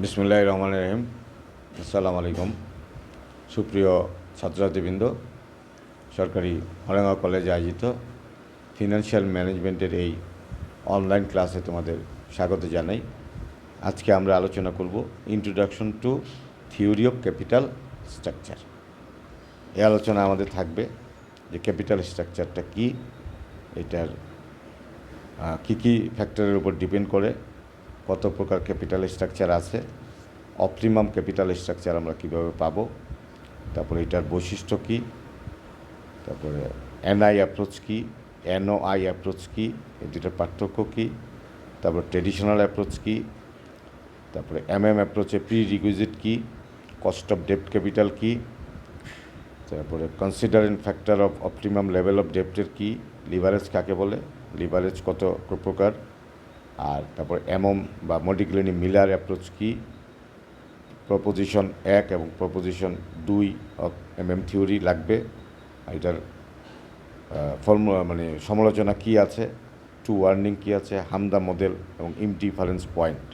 বিসমিল্লাহির রহমানির রহিম। আসসালামু আলাইকুম। সুপ্রিয় ছাত্রছাত্রীবৃন্দ, সরকারি হরেঙ্গা কলেজে আয়োজিত ফিনান্সিয়াল ম্যানেজমেন্টের এই অনলাইন ক্লাসে তোমাদের স্বাগত জানাই। আজকে আমরা আলোচনা করব introduction to theory of capital structure. এই আলোচনা আমাদের থাকবে যে ক্যাপিটাল স্ট্রাকচারটা কী, এটার কী কী ফ্যাক্টরের উপর ডিপেন্ড করে, কত প্রকার ক্যাপিটাল স্ট্রাকচার আছে, অপটিমাম ক্যাপিটাল স্ট্রাকচার আমরা কীভাবে পাবো, তারপরে এটার বৈশিষ্ট্য কী, তারপরে এনআই অ্যাপ্রোচ কী, এনওআই অ্যাপ্রোচ কী, এই দুটার পার্থক্য কী, তারপর ট্রেডিশনাল অ্যাপ্রোচ কী, তারপরে অ্যাপ্রোচে প্রি রিকুইজিট কী, কস্ট অফ ডেপ্ট ক্যাপিটাল কী, তারপরে considering factor of optimum level of ডেপ্টের কী, লিভারেজ কাকে বলে, লিভারেজ কত প্রকার, আর তারপর বা মডিক্লেনি মিলার অ্যাপ্রোচ কী, প্রপোজিশন 1 এবং প্রপোজিশন 2 অফ থিওরি লাগবে। এটার ফর্মুলা সমালোচনা কী আছে, টু ওয়ার্নিং কী আছে, হামদা মডেল এবং ইনডিফারেন্স পয়েন্ট,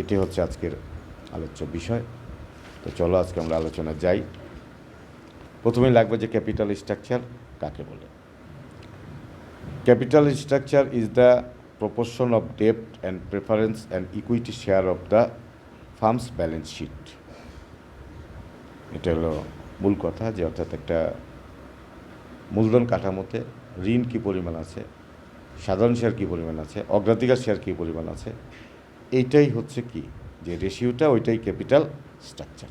এটি হচ্ছে আজকের আলোচ্য বিষয়। তো চলো আজকে আমরা আলোচনা যাই। প্রথমেই লাগবে যে ক্যাপিটাল স্ট্রাকচার কাকে বলে। Capital structure is the proportion of debt and preference and equity share of the firm's balance sheet. এটা হলো মূল কথা, যে অর্থাৎ একটা মূলধন কাঠামোতে ঋণ কী পরিমাণ আছে, সাধারণ শেয়ার কী পরিমাণ আছে, অগ্রাধিকার শেয়ার কী পরিমাণ আছে, এইটাই হচ্ছে কি যে রেশিওটা, ওইটাই ক্যাপিটাল স্ট্রাকচার।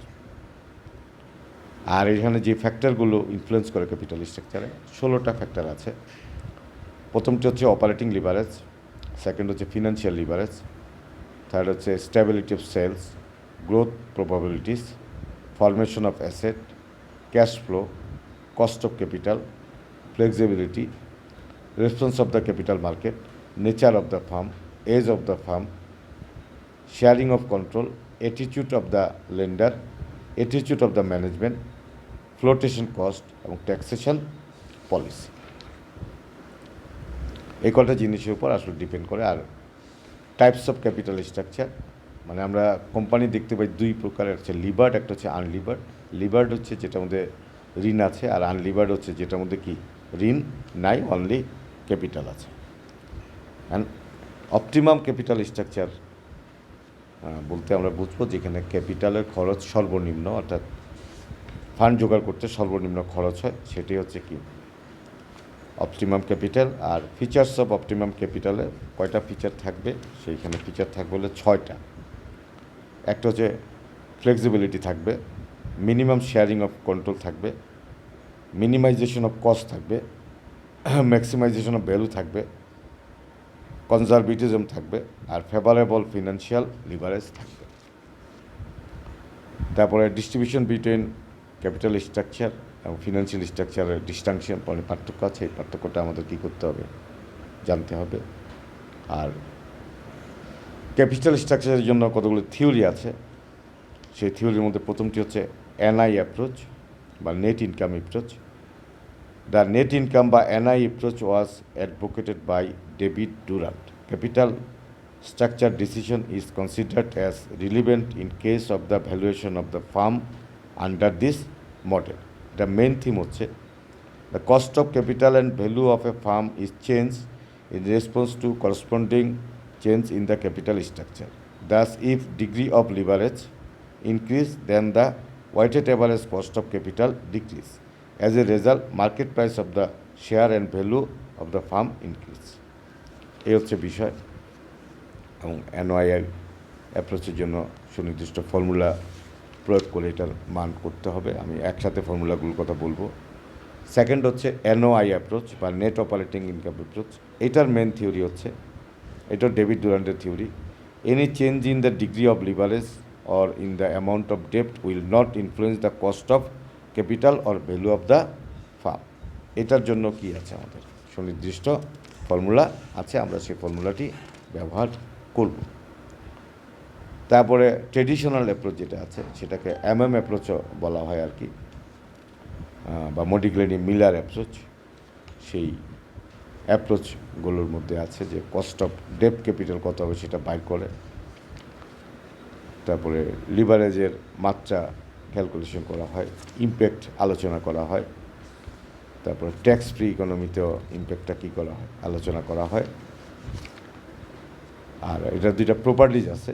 আর এখানে যে ফ্যাক্টরগুলো ইনফ্লুয়েন্স করে ক্যাপিটাল স্ট্রাকচারে 16টা ফ্যাক্টর আছে। প্রথমটি হচ্ছে অপারেটিং লিভারেজ, সেকেন্ড হচ্ছে ফিনান্সিয়াল লিভারেজ, থার্ড হচ্ছে stability of sales, growth probabilities, formation of asset, cash flow, cost of capital, flexibility, response of the capital market, nature of the firm, age of the firm, sharing of control, attitude of the lender, attitude of the management, flotation cost এবং taxation policy. এই কটা জিনিসের উপর আসলে depend করে। আর types of capital structure আমরা company দেখতে পাই দুই প্রকারের, হচ্ছে লিভার্ড, একটা হচ্ছে আনলিভার্ড। লিভার্ড হচ্ছে যেটার মধ্যে ঋণ আছে, আর আনলিভার্ড হচ্ছে যেটার মধ্যে কি ঋণ নাই, অনলি ক্যাপিটাল আছে। অ্যান্ড অপটিমাম ক্যাপিটাল স্ট্রাকচার বলতে আমরা বুঝবো যেখানে ক্যাপিটালের খরচ সর্বনিম্ন, অর্থাৎ ফান্ড জোগাড় করতে সর্বনিম্ন খরচ হয়, সেটি হচ্ছে কি অপটিমাম ক্যাপিটাল। আর ফিচার্স অফ অপটিমাম ক্যাপিটালে কয়টা ফিচার থাকবে, সেইখানে ফিচার থাকবে হলে 6টা। একটা হচ্ছে ফ্লেক্সিবিলিটি থাকবে, মিনিমাম শেয়ারিং অফ কন্ট্রোল থাকবে, মিনিমাইজেশন অফ কস্ট থাকবে, ম্যাক্সিমাইজেশন অফ ভ্যালু থাকবে, কনজারভেটিজম থাকবে, আর ফেভারেবল ফিনান্সিয়াল লিভারেজ থাকবে। তারপরে ডিস্ট্রিবিউশন বিটুইন ক্যাপিটাল স্ট্রাকচার এবং ফিনান্সিয়াল স্ট্রাকচারের ডিস্টাংশন পার্থক্য আছে, এই পার্থক্যটা আমাদের কী করতে হবে, জানতে হবে। আর ক্যাপিটাল স্ট্রাকচারের জন্য কতগুলো থিওরি আছে, সেই থিওরির মধ্যে প্রথমটি হচ্ছে এনআই অ্যাপ্রোচ বা net income approach. The net income বা NI approach was advocated by David Durand. Capital structure decision is considered as relevant in case of the valuation of the firm under this model. The main theme হচ্ছে the cost of capital and value of a firm is changed in response to corresponding change in the capital structure. Thus, if degree of leverage increase, then the weighted average cost of capital decrease. As a result, market price of the share and value of the firm increase. এই হচ্ছে বিষয়। এবং এনওআই অ্যাপ্রোচের জন্য সুনির্দিষ্ট formula প্রয়োগ করে এটার মান করতে হবে। আমি একসাথে ফর্মুলাগুলোর কথা বলবো। সেকেন্ড হচ্ছে এনওআই অ্যাপ্রোচ বা নেট অপারেটিং ইনকাম অ্যাপ্রোচ। এটার মেন থিওরি হচ্ছে, এটা ডেভিড ডুরান্টের থিওরি, any change in the degree of leverage or in the amount of ডেপ্ট will not influence the cost of capital or value of the firm. এটার জন্য কি আছে, আমাদের সুনির্দিষ্ট ফর্মুলা আছে, আমরা সেই ফর্মুলাটি ব্যবহার করব। তারপরে ট্রেডিশনাল অ্যাপ্রোচ যেটা আছে, সেটাকে অ্যাপ্রোচও বলা হয় আর কি, বা মডিক্লেনি মিলার অ্যাপ্রোচ। সেই অ্যাপ্রোচগুলোর মধ্যে আছে যে কস্ট অফ ডেপ্ট ক্যাপিটাল কত হবে সেটা বাইর করে, তারপরে লিভারেজের মাত্রা ক্যালকুলেশন করা হয়, ইমপ্যাক্ট আলোচনা করা হয়, তারপরে ট্যাক্স ফ্রি ইকোনমিতেও ইমপ্যাক্টটা কী করা হয় আলোচনা করা হয়। আর এটা দুইটা প্রপার্টিজ আছে,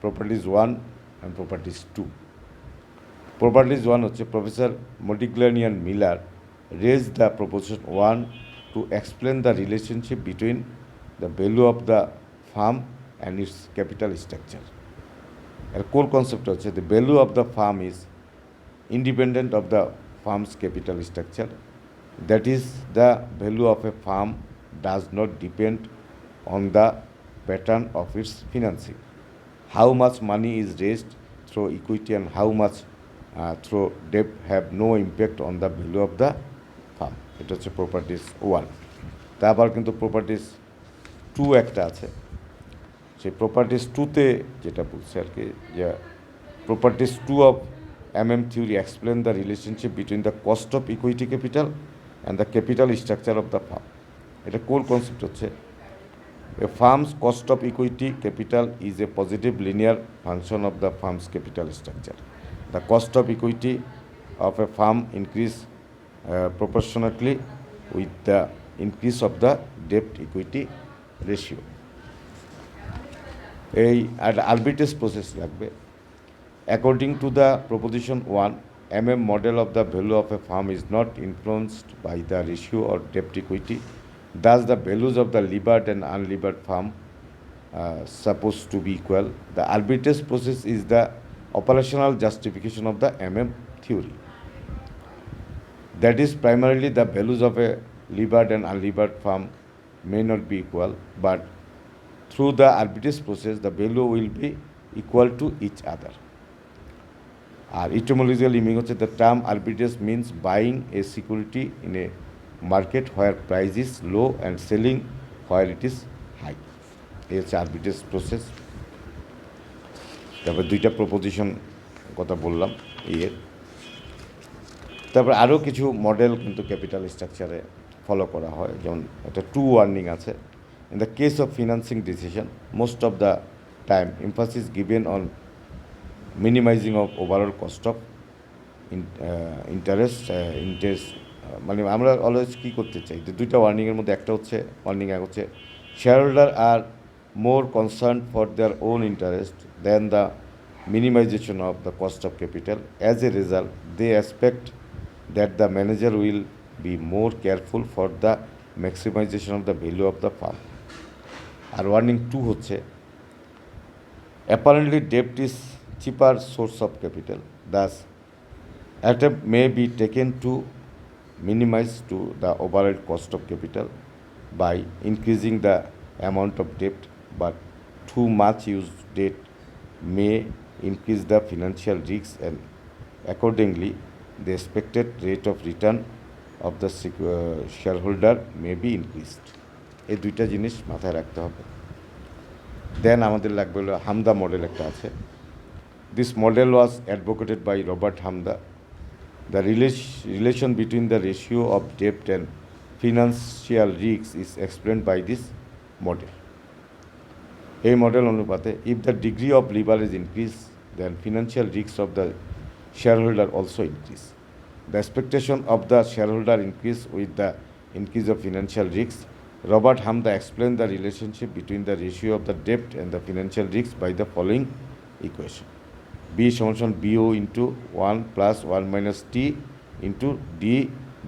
প্রপার্টিজ 1 অ্যান্ড প্রপার্টিজ 2। প্রপার্টিজ 1 হচ্ছে professor Modigliani Miller raise the proposition 1 to explain the relationship between the value of the firm and its capital structure. এর কোর কনসেপ্টটা হচ্ছে the value of the firm is independent of the farm's capital structure. That is, the value of a farm does not depend on the pattern of its financing. How much money is raised through equity and how much through debt have no impact on the value of the farm. এটা হচ্ছে properties 1। তারপর কিন্তু properties 2 একটা আছে, সেই properties 2তে যেটা বলছে আর কি, যে properties 2 of theory explain the relationship between the cost of equity capital and the capital structure of the farm. এটা কোর কনসেপ্ট হচ্ছে a farm's cost of equity capital is a positive linear function of the farm's capital structure. The cost of equity of a farm increase proportionately with the increase of the debt equity ratio. এই arbitrage process লাগবে। According to the proposition 1, model of the value of a farm is not influenced by the ratio or debt equity. Thus, the values of the levered and unlevered farm supposed to be equal. The arbitrage process is the operational justification of the theory. That is, primarily the values of a levered and unlevered farm may not be equal, but through the arbitrage process, the value will be equal to each other. আর etymological meaning হচ্ছে the term arbitrage means buying a security in a market where price is low and selling where it is high. এই হচ্ছে arbitrage process. তারপর দুইটা proposition কথা বললাম এর। তারপর আরও কিছু মডেল কিন্তু ক্যাপিটাল স্ট্রাকচারে ফলো করা হয়, যেমন একটা 2 ওয়ার্নিং আছে। In the case of financing decision most of the time emphasis given on minimising of overall cost of interest মানে আমরা অলওয়েজ কী করতে চাই, যে দুইটা ওয়ার্নিংয়ের মধ্যে একটা হচ্ছে ওয়ার্নিং এক হচ্ছে shareholder are more concern for their own interest then the minimisation of the cost of capital. As a result they expect that the manager will be more careful for the maximisation of the value of the firm. আর warning 2 হচ্ছে apparently debt is cheaper source of capital, thus attempt may be taken to minimize to the overall cost of capital by increasing the amount of debt, but too much used debt may increase the financial risks and accordingly the expected rate of return of the shareholder may be increased. এই দুইটা জিনিস মাথায় রাখতে হবে। দেন আমাদের লাগবে হলো হামদা model একটা আছে। This model was advocated by Robert Hamada. The relation between the ratio of ডেপ্ট and financial risk is explained by this model. এই মডেল অনুপাতে if the degree of leverage increase then financial risk of the shareholder also increase. The expectation of the shareholder increase with the increase of financial risk. Robert Hamda explained the relationship between the ratio of the debt and the financial risk by the following equation. B = BO into 1 plus 1 minus T into D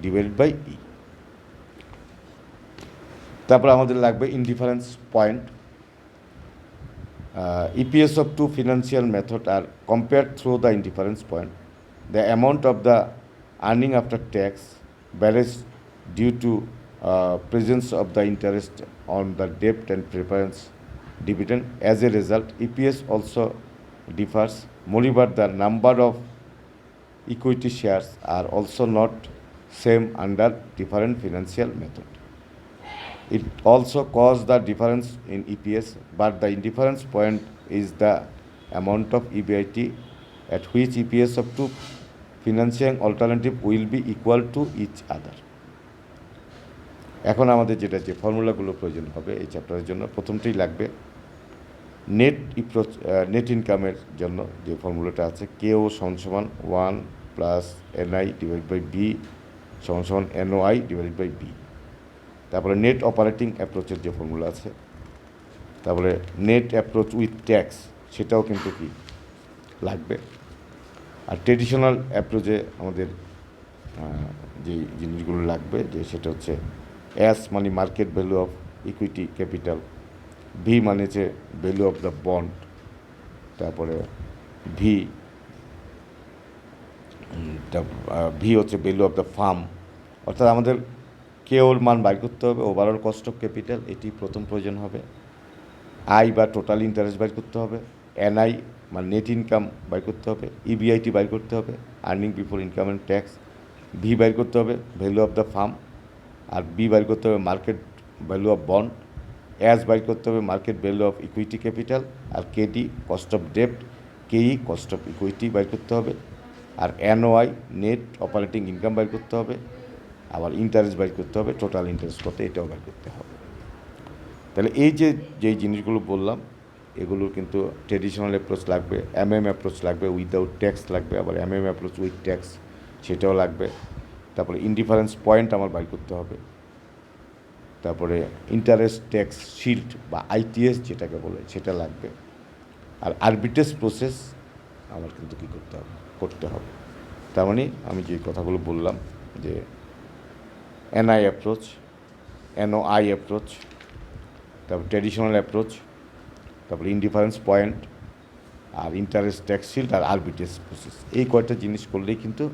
divided by E. তারপর আমাদের লাগবে indifference point. EPS of two financial methods are compared through the indifference point. The amount of the earning after tax varies due to presence of the interest on the debt and preference dividend. As a result, EPS also differs. Moreover, the number of equity shares are also not same under different financial method. It also causes the difference in EPS, but the indifference point is the amount of EBIT at which EPS of two financing alternative will be equal to each other. এখন আমাদের যে ফর্মুলাগুলো প্রয়োজন হবে এই চ্যাপ্টারের জন্য, প্রথমটাই লাগবে net ইনকামের জন্য যে ফর্মুলাটা আছে কেও সমান সমান 1 plus NI divide by B সমান সমান এনওআই ডিভাইড বাই বি। তারপরে নেট অপারেটিং অ্যাপ্রোচের যে ফর্মুলা আছে, তারপরে নেট অ্যাপ্রোচ উইথ ট্যাক্স, সেটাও কিন্তু কি লাগবে। আর ট্রেডিশনাল অ্যাপ্রোচে আমাদের যে জিনিসগুলো লাগবে যে সেটা হচ্ছে এস মানে market value of equity capital, V মানে হচ্ছে ভ্যালু অফ দ্য বন্ড, তারপরে ভি ভি হচ্ছে ভ্যালু অফ দ্য ফার্ম। অর্থাৎ আমাদের কেওর মান বাইর করতে হবে, ওভারঅল কস্ট অফ ক্যাপিটাল এটি প্রথম প্রয়োজন হবে। আই বা টোটাল ইন্টারেস্ট বাইর করতে হবে, এনআই মানে নেট ইনকাম বাইর করতে হবে, ইবিআইটি বাইর করতে হবে, earning before income and tax, V বাইর করতে হবে ভ্যালু অফ দ্য ফার্ম, আর বি বাইর করতে হবে market value of bond, S বাইর করতে হবে market value of equity capital, আর কেডি কস্ট অফ ডেপ্ট, কেই কস্ট অফ ইকুইটি বাইর করতে হবে, আর এনওআই নেট অপারেটিং ইনকাম বাইর করতে হবে, আবার ইন্টারেস্ট বাইর করতে হবে, টোটাল ইন্টারেস্ট কত এটাও বাইর করতে হবে। তাহলে এই যেই জিনিসগুলো বললাম এগুলোর কিন্তু ট্রেডিশনাল অ্যাপ্রোচ লাগবে, অ্যাপ্রোচ লাগবে, উইদাউট ট্যাক্স লাগবে, আবার অ্যাপ্রোচ উইথ ট্যাক্স সেটাও লাগবে। তারপরে ইনডিফারেন্স পয়েন্ট আমার বাইর করতে হবে, তারপরে ইন্টারেস্ট ট্যাক্স শিল্ড বা আইটিএস যেটাকে বলে সেটা লাগবে, আর আরবিট্রেজ প্রসেস আমার কিন্তু কী করতে হবে। তার মানে আমি যে কথাগুলো বললাম যে এনআই অ্যাপ্রোচ, এনওআই অ্যাপ্রোচ, তারপর ট্র্যাডিশনাল অ্যাপ্রোচ, তারপরে ইনডিফারেন্স পয়েন্ট, আর ইন্টারেস্ট ট্যাক্স শিল্ড, আর আরবিট্রেজ প্রসেস, এই কয়টা জিনিস করলেই কিন্তু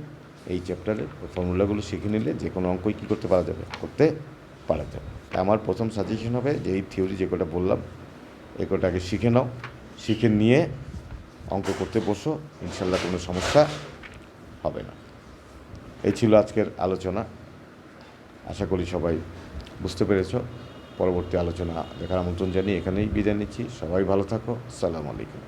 এই চ্যাপ্টারের ফর্মুলাগুলো শিখে নিলে যে কোনো অঙ্কই কী করতে পারা যাবে, তাই আমার প্রথম সাজেশন হবে যে এই থিওরি যে কটা বললাম এই কটাকে শিখে নাও, শিখে নিয়ে অঙ্ক করতে বসো, ইনশাল্লাহ কোনো সমস্যা হবে না। এই ছিল আজকের আলোচনা, আশা করি সবাই বুঝতে পেরেছ। পরবর্তী আলোচনা দেখার আমন্ত্রণ জানিয়ে এখানেই বিদায় নিচ্ছি। সবাই ভালো থাকো, আসসালামু আলাইকুম।